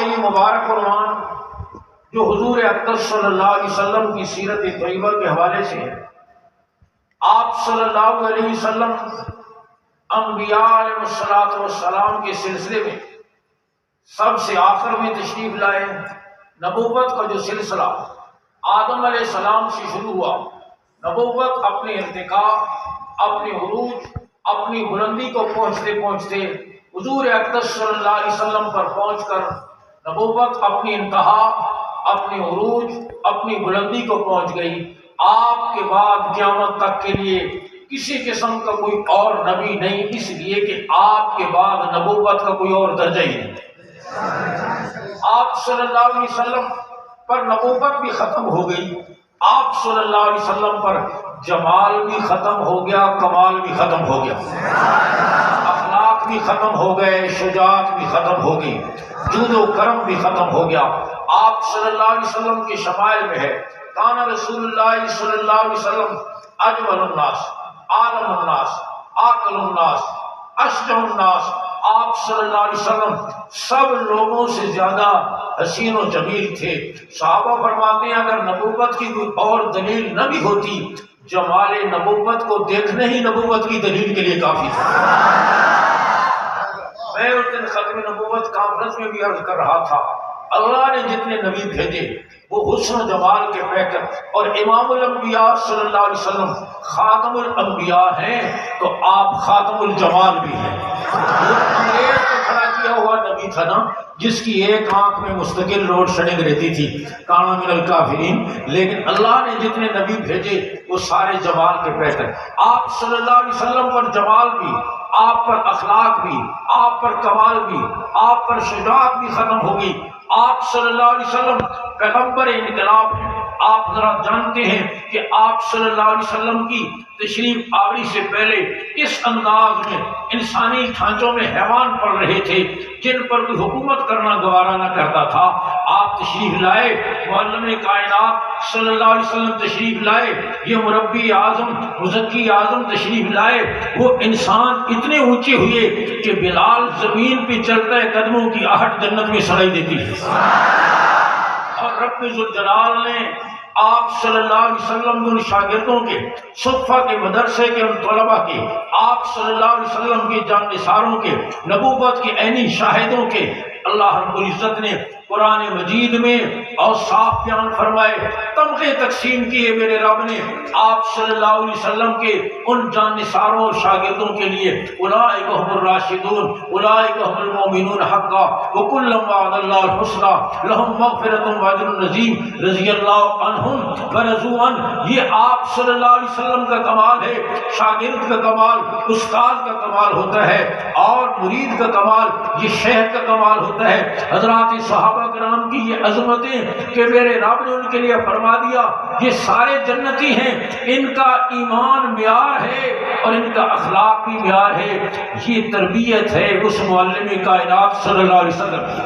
یہ مبارک عنوان جو حضور اقدس صلی اللہ علیہ وسلم کی سیرت طیبہ کے حوالے سے ہے۔ آپ صلی اللہ علیہ وسلم انبیاء علیہ السلام کے سلسلے میں سب سے آخر میں تشریف لائے۔ نبوت کا جو سلسلہ آدم علیہ السلام سے شروع ہوا، نبوت اپنے ارتقاء، اپنے عروج، اپنی بلندی کو پہنچتے پہنچتے حضور اقدس صلی اللہ علیہ وسلم پر پہنچ کر نبوت اپنی انتہا، اپنی عروج، اپنی بلندی کو پہنچ گئی۔ آپ کے بعد قیامت تک کے لیے کسی قسم کا کوئی اور نبی نہیں، اس لیے کہ آپ کے بعد نبوت کا کوئی اور درجہ ہی نہیں۔ آپ صلی اللہ علیہ وسلم پر نبوت بھی ختم ہو گئی، آپ صلی اللہ علیہ وسلم پر جمال بھی ختم ہو گیا، کمال بھی ختم ہو گیا، اخلاق بھی ختم ہو گئے، شجاعت بھی ختم ہو گئی، جود و کرم بھی ختم ہو گیا۔ آپ صلی اللہ علیہ وسلم کے شمائل میں ہے کان رسول اللہ صلی اللہ علیہ وسلم اجمل الناس، عالم الناس، عاقل الناس، اشجع الناس۔ آپ صلی اللہ علیہ وسلم سب لوگوں سے زیادہ حسین و جمیل تھے۔ صحابہ فرماتے ہیں اگر نبوت کی کوئی اور دلیل نہ بھی ہوتی، جمال نبوت کو دیکھنے ہی نبوت کی دلیل کے لیے کافی تھا۔ میں اس دن ختم نبوت کانفرنس میں بھی عرض کر رہا تھا، اللہ نے جتنے نبی بھیجے وہ حسن و جمال کے پیکر، اور امام الانبیاء صلی اللہ علیہ وسلم خاتم الانبیاء ہیں تو آپ خاتم الجمال بھی ہیں۔ انگریز کو کھڑا کیا ہوا نبی تھا نا، جس کی ایک آنکھ میں مستقل لوڈ شیڈنگ رہتی تھی، کانا من الکافرین، لیکن اللہ نے جتنے نبی بھیجے وہ سارے جمال کے پیکر۔ آپ صلی اللہ علیہ وسلم پر جمال بھی، آپ پر اخلاق بھی، آپ پر کمال بھی، آپ پر شجاعت بھی ختم ہو گئی۔ آپ صلی اللہ علیہ وسلم پیغمبر انقلاب ہیں۔ آپ ذرا جانتے ہیں کہ آپ صلی اللہ علیہ وسلم کی تشریف آوری سے پہلے اس انداز میں انسانی ڈھانچوں میں حیوان پڑ رہے تھے جن پر کوئی حکومت کرنا گوارا نہ کرتا تھا۔ آپ تشریف لائے، معلم کائنات صلی اللہ علیہ وسلم تشریف لائے، یہ مربی اعظم مزکی اعظم تشریف لائے، وہ انسان اتنے اونچے ہوئے کہ بلال زمین پہ چلتا ہے قدموں کی آہٹ جنت میں سنائی دیتی ہے۔ اور رب ذوالجلال نے آپ صلی اللہ علیہ وسلم کے ان شاگردوں کے، صفہ کے مدرسے کے، ان طلباء کے، آپ صلی اللہ علیہ وسلم کے جانثاروں کے، نبوت کے عینی شاہدوں کے اللہ رب العزت نے قرآن مجید میں اور صاف بیان فرمائے، تمغے تقسیم کیے میرے رب نے آپ صلی اللہ علیہ وسلم کے ان جانثاروں اور شاگردوں کے لیے، اولئک هم الراشدون اولئک هم المؤمنون حقا وکلا وعد اللہ الحسنی لهم مغفرۃ واجر عظیم رضی اللہ عنہم ورضوا عنہ۔ یہ آپ صلی اللہ علیہ وسلم کا کمال ہے، شاگرد کا کمال استاد کا کمال ہوتا ہے، اور مرید کا کمال یہ شیخ کا کمال ہوتا ہے۔ حضرات صحابہ کرام کی یہ عظمتیں کہ میرے رب نے ان کے لیے فرما دیا یہ سارے جنتی ہیں، ان کا ایمان معیار ہے اور ان کا اخلاق بھی معیار ہے۔ یہ تربیت ہے اس معلم کائنات صلی اللہ علیہ وسلم کی۔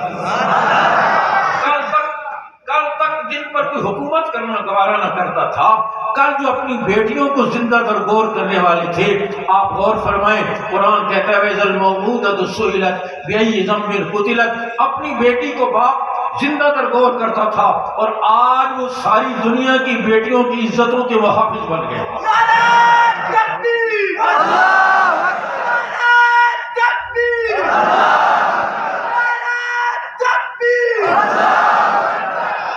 کل تک جن پر کوئی حکومت کرنا گوارا نہ کرتا تھا، کل جو اپنی بیٹیوں کو زندہ درگور کرنے والے تھے، آپ غور فرمائیں، قرآن کہتا ہے وَإِذَا الْمَوْءُودَةُ سُئِلَتْ بِأَيِّ ذَنبٍ قُتِلَتْ، اپنی بیٹی کو باپ زندہ درگور کرتا تھا، اور آج وہ ساری دنیا کی بیٹیوں کی عزتوں کے محافظ بن گئے۔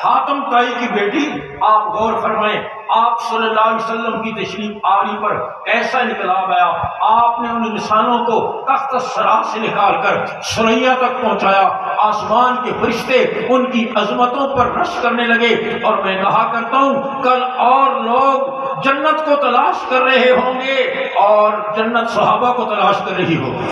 حاتم طائی کی بیٹی، آپ غور فرمائیں، آپ صلی اللہ علیہ وسلم کی تشریف آوری پر ایسا انقلاب آیا، آپ نے ان انسانوں کو تخت الثری سے نکال کر ثریا تک پہنچایا۔ آسمان کے فرشتے ان کی عظمتوں پر رش کرنے لگے، اور میں کہا کرتا ہوں کل اور لوگ جنت کو تلاش کر رہے ہوں گے اور جنت صحابہ کو تلاش کر رہی ہوگی۔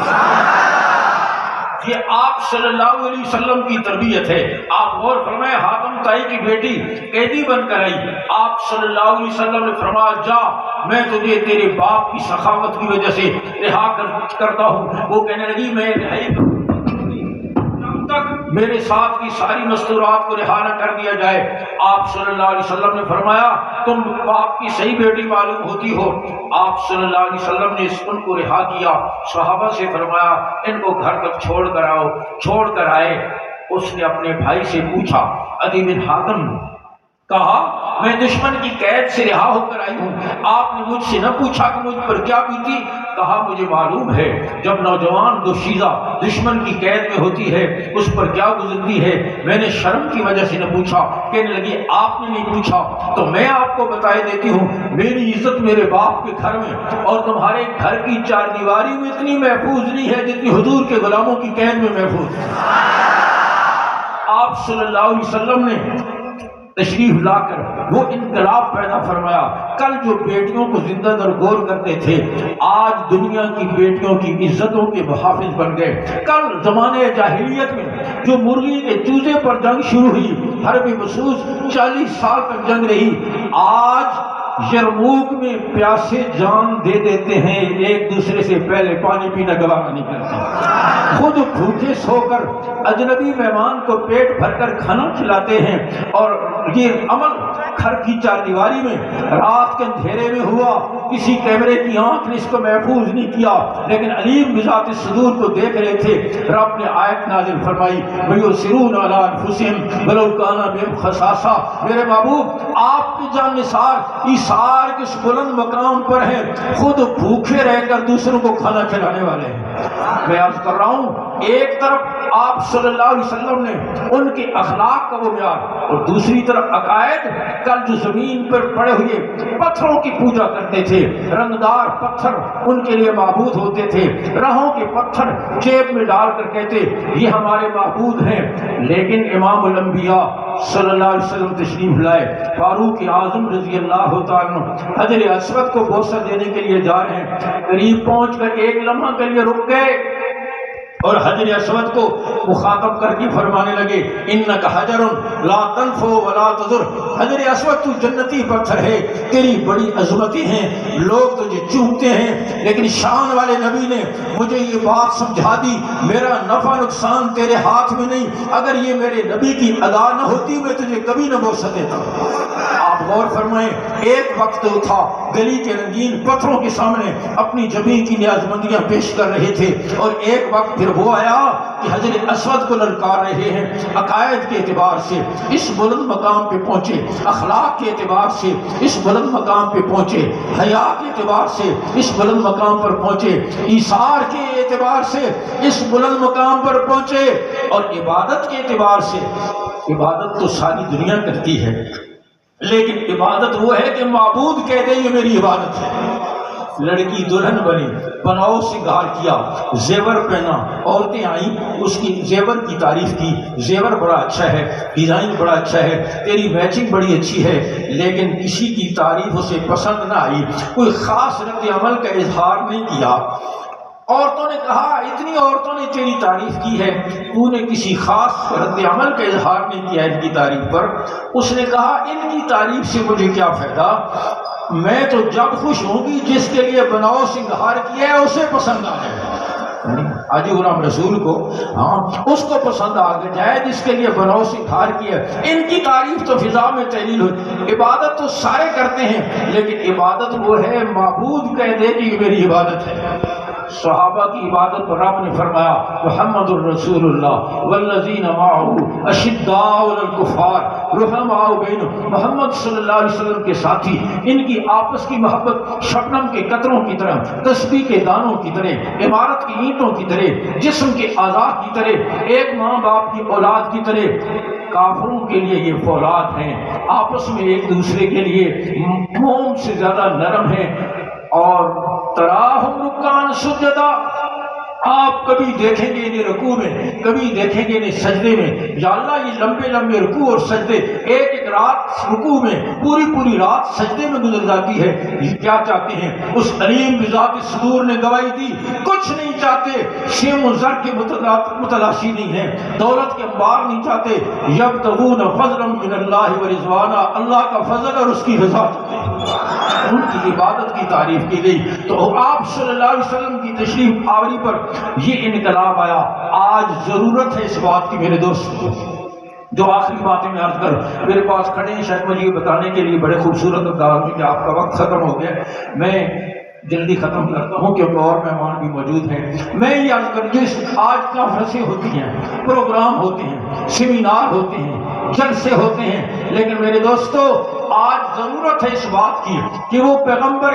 یہ آپ صلی اللہ علیہ وسلم کی تربیت ہے۔ آپ غور فرمائیں، حاتم طائی کی بیٹی قیدی بن کر آئی، آپ صلی اللہ علیہ وسلم نے فرمایا جا، میں تجھے تیرے باپ کی سخاوت کی وجہ سے رہا کرتا ہوں۔ وہ کہنے لگی میں رہائی جب تک میرے ساتھ کی ساری مستورات کو رہا نہ کر دیا جائے۔ آپ صلی اللہ علیہ وسلم نے فرمایا تم باپ کی صحیح بیٹی معلوم ہوتی ہو۔ آپ صلی اللہ علیہ وسلم نے ان کو رہا کیا، صحابہ سے فرمایا ان کو گھر تک چھوڑ کر آؤ۔ چھوڑ کر آئے، اس نے اپنے بھائی سے پوچھا، عدی بن حاتم، کہا میں دشمن کی قید سے رہا ہو کر آئی ہوں، آپ نے مجھ سے نہ پوچھا کہ مجھ پر کیا بیتی؟ کہا مجھے معلوم ہے جب نوجوان دوشیزہ دشمن کی قید میں ہوتی ہے اس پر کیا گزرتی ہے، میں نے شرم کی وجہ سے نہ پوچھا۔ کہنے لگی آپ نے نہیں پوچھا تو میں آپ کو بتائے دیتی ہوں، میری عزت میرے باپ کے گھر میں اور تمہارے گھر کی چار دیواری میں اتنی محفوظ نہیں ہے جتنی حضور کے غلاموں کی قید میں محفوظ ہے۔ آپ صلی اللہ علیہ وسلم نے تشریف لا کر وہ انقلاب پیدا فرمایا۔ کل جو بیٹیوں کو زندہ درگور کرتے تھے آج دنیا کی بیٹیوں کی عزتوں کے محافظ بن گئے۔ کل زمانے جاہلیت میں جو مرغی کے چوزے پر جنگ شروع ہوئی، حرب مخصوص 40 سال تک جنگ رہی، آج یرموک میں پیاسے جان دے دیتے ہیں، ایک دوسرے سے پہلے پانی پینا گوارا نہیں کرتے، خود بھوکے سو کر اجنبی مہمان کو پیٹ بھر کر کھانا کھلاتے ہیں۔ اور یہ عمل گھر کی چار دیواری میں رات کے اندھیرے میں ہوا، کسی کیمرے کی آنکھ نے اس کو محفوظ نہیں کیا، لیکن علیم بذات صدور کو دیکھ رہے تھے۔ رب نے آیت نازل فرمائی، وَيُؤْثِرُونَ عَلَىٰ أَنفُسِهِمْ وَلَوْ كَانَ بِهِمْ خَصَاصَةٌ۔ میرے محبوب آپ کی جان نثار ایثار کے اس بلند مقام پر ہیں، خود بھوکے رہ کر دوسروں کو کھانا کھلانے والے ہیں۔ میں عرض کر رہا ہوں، ایک طرف آپ صلی اللہ علیہ وسلم نے ان کے اخلاق کا وہ معیار، اور دوسری طرف عقائد، کل جو زمین پر پڑے ہوئے پتھروں کی پوجا کرتے تھے، رنگدار پتھر ان کے لیے معبود ہوتے تھے، راہوں کے پتھر جیب میں ڈال کر کہتے یہ ہمارے معبود ہیں۔ لیکن امام الانبیاء صلی اللہ علیہ وسلم تشریف لائے، فاروق اعظم رضی اللہ تعالیٰ عنہ حجر اسود کو بوسہ دینے کے لیے جا رہے ہیں، قریب پہنچ کر ایک لمحہ کے لیے رک گئے اور حجر اسود کو مخاطب کر کے فرمانے لگے، انک حجر لا تنفع ولا تضر، حجر اسود تو جنتی پتھر ہے، تیری بڑی عظمتیں ہیں، لوگ تجھے چومتے ہیں، لیکن شان والے نبی نے مجھے یہ بات سمجھا دی، میرا نفع نقصان تیرے ہاتھ میں نہیں، اگر یہ میرے نبی کی ادا نہ ہوتی میں تجھے کبھی نہ بوسہ دیتا۔ آپ غور فرمائیں، ایک وقت تھا گلی کے رنگین پتھروں کے سامنے اپنی جبین کی نیازمندیاں پیش کر رہے تھے، اور ایک وقت پھر وہ آیا کہ حجر اسود کو للکار رہے ہیں۔ عقائد کے اعتبار سے اس بلند مقام پہ پہنچے، اخلاق کے اعتبار سے اس بلند مقام پہ پہنچے، حیا کے اعتبار سے اس بلند مقام پر پہنچے، ایثار کے اعتبار سے اس بلند مقام پر پہنچے، اور عبادت کے اعتبار سے عبادت تو ساری دنیا کرتی ہے، لیکن عبادت وہ ہے کہ معبود کہہ دے یہ میری عبادت ہے۔ لڑکی دلہن بنی، بناؤ سنگار کیا، زیور پہنا، عورتیں آئیں، اس کی زیور کی تعریف کی، زیور بڑا اچھا ہے، ڈیزائن بڑا اچھا ہے، تیری میچنگ بڑی اچھی ہے، لیکن کسی کی تعریف اسے پسند نہ آئی، کوئی خاص رد عمل کا اظہار نہیں کیا۔ عورتوں نے کہا اتنی عورتوں نے تیری تعریف کی ہے، تو نے کسی خاص رد عمل کا اظہار نہیں کیا ان کی تعریف پر۔ اس نے کہا ان کی تعریف سے مجھے کیا فائدہ، میں تو جب خوش ہوں گی جس کے لیے بناؤ سنگھار کیا ہے اسے پسند آ جائے، حاجی غلام رسول کو، ہاں اس کو پسند آ جائے جس کے لیے بناؤ سنگھار کیا ہے۔ ان کی تعریف تو فضا میں تحلیل ہوئی، عبادت تو سارے کرتے ہیں، لیکن عبادت وہ ہے معبود کہہ دے کہ یہ میری عبادت ہے۔ صحابہ کی عبادت پر رب نے فرمایا محمد الرسول اللہ والذین معه اشداء علی الکفار رحماء بینہم، محمد صلی اللہ علیہ وسلم کے ساتھی، ان کی آپس کی محبت شبنم کے قطروں کی طرح، تسبیح کے دانوں کی طرح، عمارت کی اینٹوں کی طرح، جسم کے اعضاء کی طرح، ایک ماں باپ کی اولاد کی طرح۔ کافروں کے لیے یہ فولاد ہیں، آپس میں ایک دوسرے کے لیے موم سے زیادہ نرم ہیں، اور تراہم رکان سجدہ، آپ کبھی دیکھیں گے انہیں رکوع میں، کبھی دیکھیں گے انہیں سجدے میں، یا اللہ یہ لمبے لمبے رکوع اور سجدے، ایک ایک رات رکوع میں، پوری پوری رات سجدے میں گزر جاتی ہے۔ یہ کیا چاہتے ہیں؟ اس علیم بذات صدور نے گواہی دی، کچھ نہیں چاہتے، شیم و زر کے متلاشی نہیں ہیں، دولت کے انبار نہیں چاہتے، یبتغون فضلا من اللہ ورضوانا، اللہ کا فضل اور اس کی رضا چاہتے ہیں۔ ان کی عبادت کی تعریف کی گئی، تو آپ صلی اللہ علیہ وسلم کی تشریف آوری پر یہ انقلاب آیا۔ آج ضرورت ہے اس بات کی میرے دوست، جو آخری باتیں میں عرض کر، میرے پاس کھڑے ہیں، شاید مجھے یہ بتانے کے لیے بڑے خوبصورت انداز میں کہ آپ کا وقت ختم ہو گیا، میں جلدی ختم کرتا ہوں کیونکہ اور مہمان بھی موجود ہیں۔ میں یہ عرض کر جس آج کانفرنسیں ہوتی ہیں، پروگرام ہوتے ہیں، سیمینار ہوتے ہیں، جلسے ہوتے ہیں، لیکن میرے دوستو آج ضرورت ہے اس بات کی کہ وہ پیغمبر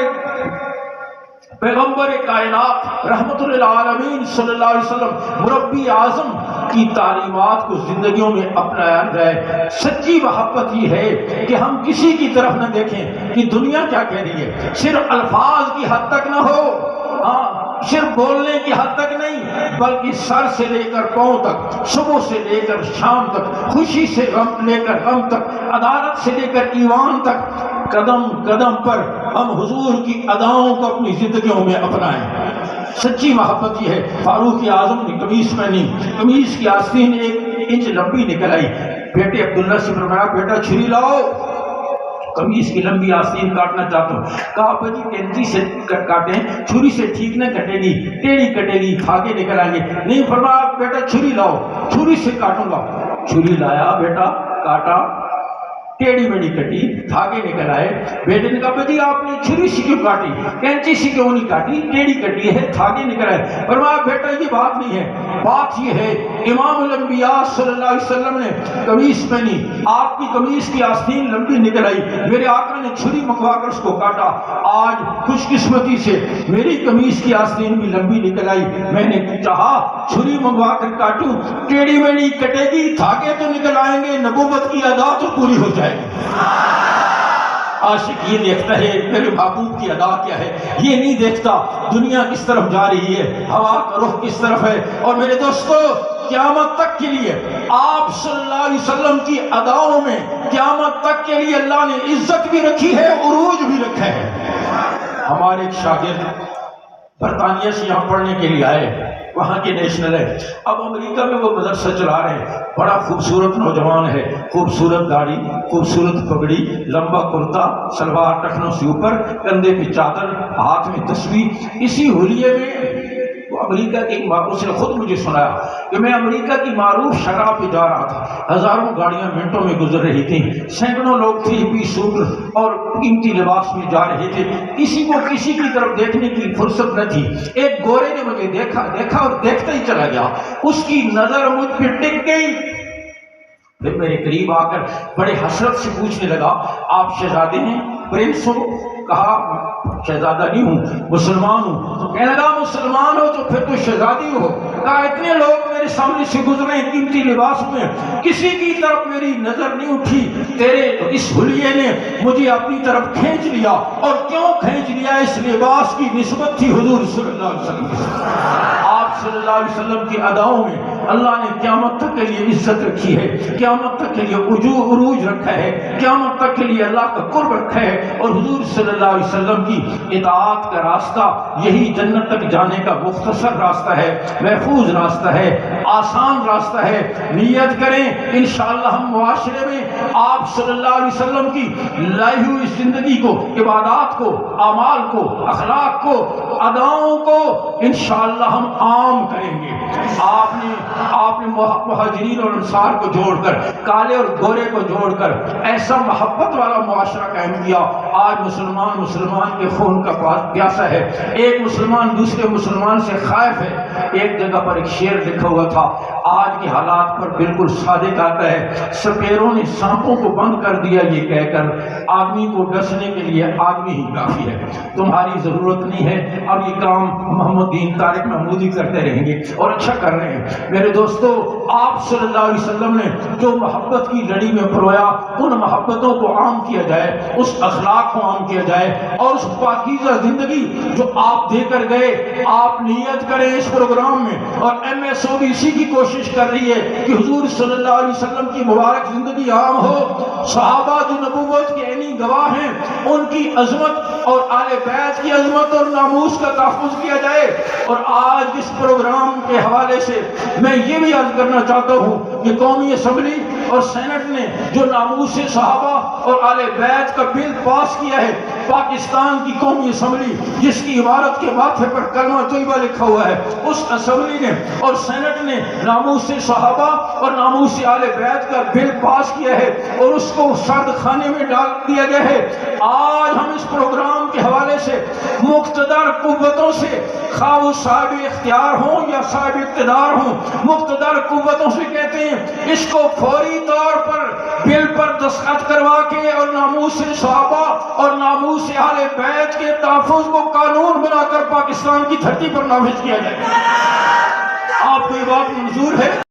کائنات رحمت للعالمین صلی اللہ علیہ وسلم مربی اعظم کی تعلیمات کو زندگیوں میں اپنایا جائے۔ سچی محبت یہ ہے کہ ہم کسی کی طرف نہ دیکھیں کہ دنیا کیا کہہ رہی ہے، صرف الفاظ کی حد تک نہ ہو، صرف بولنے کی حد تک نہیں، بلکہ سر سے لے کر پاؤں تک، صبح سے لے کر شام تک، خوشی سے غم لے کر غم تک، عدالت سے لے کر ایوان تک، قدم قدم پر ہم حضور کی اداؤں کو اپنی زندگیوں میں اپنائیں۔ سچی محبت یہ ہے۔ فاروق اعظم نے قمیص پہنی، قمیص کی آستین 1 انچ لمبی نکل آئی، بیٹے عبداللہ سے فرمایا بیٹا چھری لاؤ، قمیص کی لمبی آستین کاٹنا چاہتا ہوں۔ کہا ابا جی کینچی سے کاٹیں، چھری سے ٹھیک نہ کٹے گی، ٹیڑھی کٹے گی، دھاگے نکل آئیں گے۔ نہیں، فرمایا بیٹا چھری لاؤ، چھری سے کاٹوں گا۔ چھری لایا بیٹا، کاٹا، ٹیڑھی میڑھی کٹی، دھاگے نکل آئے۔ بیٹے نے کہا ابا جی آپ نے چھری سے کیوں کاٹی، کینچی سے کیوں نہیں کاٹی، ٹیڑھی کٹی ہے، دھاگے نکل آئے۔ فرمایا بیٹا یہ بات نہیں ہے، بات یہ ہے امام الانبیاء صلی اللہ علیہ وسلم نے قمیص پہنی، آپ کی قمیص کی آستین لمبی نکل آئی، میرے آقا نے چھری منگوا کر اس کو کاٹا۔ آج خوش قسمتی سے میری قمیص کی آستین بھی لمبی نکل آئی، میں نے چاہا چھری منگوا کر کاٹوں، ٹیڑھی میڑھی کٹے گی، دھاگے تو نکل آئیں گے، نبوت کی ادا تو پوری ہو جائے گی۔ عاشق یہ دیکھتا ہے میرے محبوب کی ادا کیا ہے، یہ نہیں دیکھتا دنیا کس طرف جا رہی ہے، ہوا کا رخ کس طرف ہے۔ اور میرے دوستو قیامت تک کے لیے آپ صلی اللہ علیہ وسلم کی اداؤں میں قیامت تک کے لیے اللہ نے عزت بھی رکھی ہے، عروج بھی رکھا ہے۔ ہمارے ایک شاگرد برطانیہ سے یہاں پڑھنے کے لیے آئے، وہاں کے نیشنل ہے، اب امریکہ میں وہ مدرسہ چلا رہے ہیں، بڑا خوبصورت نوجوان ہے، خوبصورت داڑھی، خوبصورت پگڑی، لمبا کرتا، سلوار ٹخنوں سے اوپر، کندھے پہ چادر، ہاتھ میں تسبیح۔ اسی حلیے میں وہ امریکہ کے اس نے خود مجھے سنایا کہ میں امریکہ کی معروف شرح پہ جا رہا تھا، ہزاروں گاڑیاں منٹوں میں گزر رہی تھیں، سینکڑوں لوگ 3 پیس سوٹ اور قیمتی لباس میں جا رہے تھے، کسی کو کسی کی طرف دیکھنے کی فرصت نہ تھی۔ ایک گورے نے مجھے دیکھا اور دیکھتا ہی چلا گیا، اس کی نظر مجھ پہ ٹک گئی، پھر میرے قریب آ کر بڑے حسرت سے پوچھنے لگا آپ شہزادے ہیں، پرنس ہو؟ کہا شہزادہ نہیں ہوں، مسلمان ہوں۔ کہنے لگا مسلمان ہو تو پھر تو شہزادی ہو۔ کہا اتنے لوگ میرے سامنے سے گزرے قیمتی لباس میں، کسی کی طرف میری نظر نہیں اٹھی، تیرے اس حلیے نے مجھے اپنی طرف کھینچ لیا۔ اور کیوں کھینچ لیا؟ اس لباس کی نسبت تھی حضور صلی اللہ علیہ وسلم کے ساتھ۔ آپ صلی اللہ علیہ وسلم کی اداؤں میں اللہ نے قیامت تک کے لیے عزت رکھی ہے، قیامت تک کے لیے عروج رکھا ہے، قیامت تک کے لیے اللہ کا قرب رکھا ہے۔ اور حضور صلی اللہ علیہ وسلم کی اطاعت کا راستہ یہی جنت تک جانے کا مختصر راستہ ہے، محفوظ راستہ ہے، آسان راستہ ہے۔ نیت کریں انشاءاللہ ہم معاشرے میں آپ صلی اللہ علیہ وسلم کی لائی ہوئی زندگی کو، عبادات کو، اعمال کو، اخلاق کو، اداؤں کو انشاءاللہ ہم عام کریں گے۔ آپ نے مہاجرین اور انصار کو جوڑ کر، کالے اور گورے کو جوڑ کر ایسا محبت والا معاشرہ قائم کیا۔ آج مسلمان کے خون کا پیاسا ہے، ایک مسلمان دوسرے مسلمان سے خائف ہے۔ ایک جگہ پر ایک شعر لکھا ہوا تھا، آج کے حالات پر بالکل صادق آتا ہے، سپیروں نے سانپوں کو بند کر دیا یہ کہہ کر آدمی کو ڈسنے کے لیے آدمی ہی کافی ہے، تمہاری ضرورت نہیں ہے۔ اب یہ کام محمد دین طارق محمودی کرتے رہیں گے اور اچھا کر رہے ہیں۔ میرے دوستو آپ صلی اللہ علیہ وسلم نے جو محبت کی لڑی میں پرویا، ان محبتوں کو عام کیا جائے، اس اخلاق کو عام کیا جائے، اور اس پاکیزہ زندگی جو آپ دے کر گئے، آپ نیت کریں اس پروگرام میں۔ اور MSO بھی اسی کی کوشش کر رہی ہے کہ حضور صلی اللہ علیہ وسلم کی مبارک زندگی عام ہو، صحابہ جو نبوت کے عینی گواہ ہیں ان کی عظمت اور آل بیت کی عظمت اور ناموس کا تحفظ کیا جائے۔ اور آج اس پروگرام کے حوالے سے میں یہ بھی عرض کرنا چاہتا ہوں کہ قومی اسمبلی اور سینٹ نے جو ناموس صحابہ اور آل بیت کا بل پاس کیا ہے، پاکستان کی قومی اسمبلی جس کی عمارت کے ماتھے پر کلمہ طیبہ لکھا ہوا ہے، اس اسمبلی نے اور سینٹ نے ناموس صحابہ اور ناموس آل بیت کا بل پاس کیا ہے اور اس کو سرد خانے میں ڈال دیا گیا ہے۔ آج ہم اس پروگرام کے حوالے سے مقتدر قوتوں سے، خواہ وہ صاحب اختیار ہوں یا صاحب اقتدار ہوں، مقتدر قوتوں سے کہتے ہیں اس کو فوری طور پر بل پر دستخط کروا کے اور ناموس صحابہ اور ناموس اہل بیت کے تحفظ کو قانون بنا کر پاکستان کی دھرتی پر نافذ کیا جائے۔ آپ کو یہ بات منظور ہے؟